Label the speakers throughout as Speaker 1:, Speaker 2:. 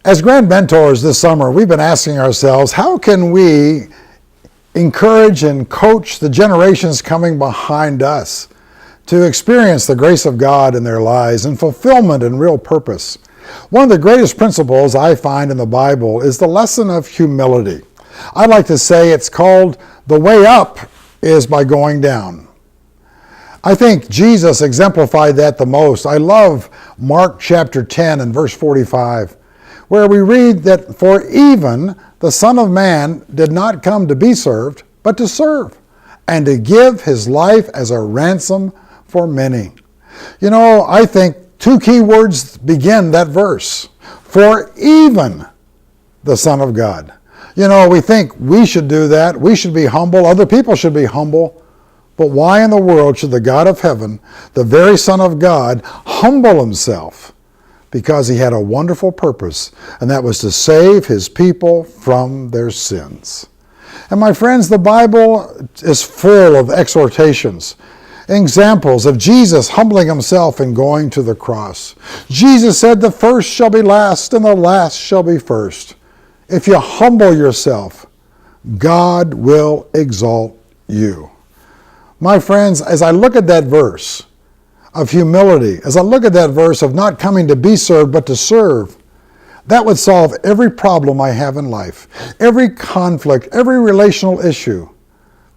Speaker 1: As grand mentors this summer, we've been asking ourselves, how can we encourage and coach the generations coming behind us to experience the grace of God in their lives and fulfillment and real purpose? One of the greatest principles I find in the Bible is the lesson of humility. I like to say it's called the way up is by going down. I think Jesus exemplified that the most. I love Mark chapter 10 and verse 45, where we read that for even the Son of Man did not come to be served, but to serve, and to give his life as a ransom for many. You know, I think two key words begin that verse. For even the Son of God. You know, we think we should do that. We should be humble. Other people should be humble. But why in the world should the God of heaven, the very Son of God, humble himself? Because he had a wonderful purpose, and that was to save his people from their sins. And my friends, the Bible is full of exhortations, examples of Jesus humbling himself and going to the cross. Jesus said, the first shall be last, and the last shall be first. If you humble yourself, God will exalt you. My friends, as I look at that verse of humility, as I look at that verse of not coming to be served but to serve, that would solve every problem I have in life. Every conflict, every relational issue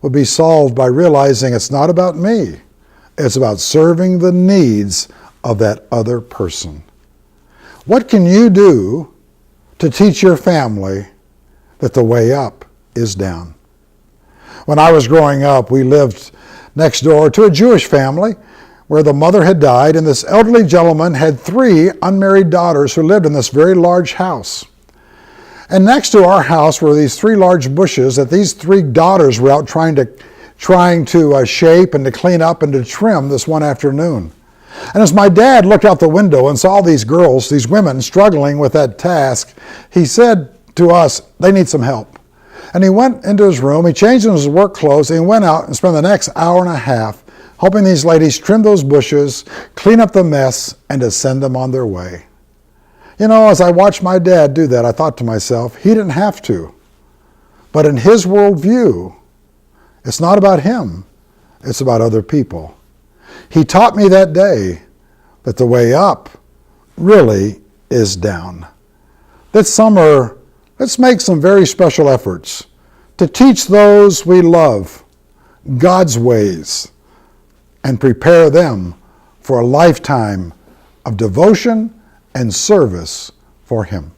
Speaker 1: would be solved by realizing it's not about me. It's about serving the needs of that other person. What can you do to teach your family that the way up is down? When I was growing up, we lived next door to a Jewish family where the mother had died, and this elderly gentleman had 3 unmarried daughters who lived in this very large house. And next to our house were these 3 large bushes that these 3 daughters were out trying to shape and to clean up and to trim this one afternoon. And as my dad looked out the window and saw these girls, these women, struggling with that task, he said to us, they need some help. And he went into his room, he changed into his work clothes, and he went out and spent the next hour and a half helping these ladies trim those bushes, clean up the mess, and to send them on their way. You know, as I watched my dad do that, I thought to myself, he didn't have to. But in his worldview, it's not about him, it's about other people. He taught me that day that the way up really is down. This summer, let's make some very special efforts to teach those we love God's ways and prepare them for a lifetime of devotion and service for him.